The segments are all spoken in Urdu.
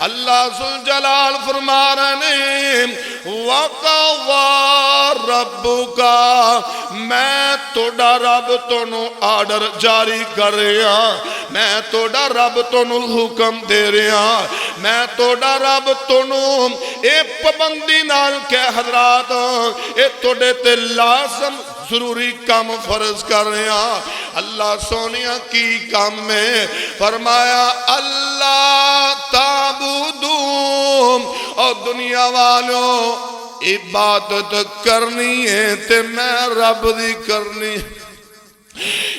اللہ ذوالجلال فرما رہے ہیں وَقَضَى رَبُّكَ میں توڑا رب تونوں آرڈر جاری کر رہا میں توڑا رب تونوں حکم دے رہا میں توڑا رب تونوں اے پابندی نال کہ حضرات اے توڑے تے لازم ضروری کام فرض کر رہے ہیں اللہ سونیا کی کام میں فرمایا اللہ تعبدو اور دنیا والوں عبادت کرنی ہے تے میں رب دی کرنی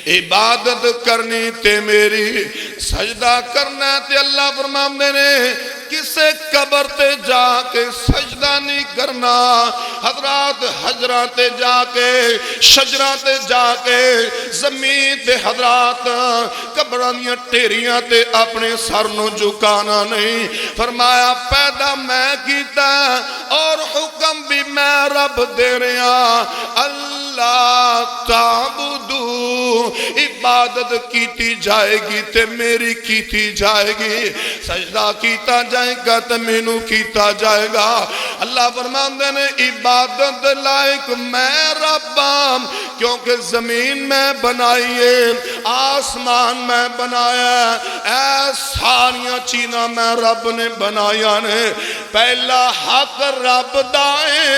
عبادت کرنی تے میری سجدہ کرنا تے اللہ فرماندے نے کسے قبر تے جا کے سجدہ نہیں کرنا حضرات حجرہ تے جا کے شجرہ تے جا کے زمین تے حضرات قبرانیاں ٹیریاں تے اپنے سر نو جھکانا نہیں فرمایا پیدا میں کیتا اور حکم بھی میں رب دے رہا اللہ تعبدو عبادت کیتی جائے گی تے میری کیتی جائے گی سجدہ کیتا جائے گا تے مینوں کیتا جائے گا اللہ فرماندے نے عبادت لائق میں ربام کیونکہ زمین میں بنائی ہے آسمان میں بنایا اے ساریاں چیزاں میں رب نے بنایا نے پہلا حق رب دائیں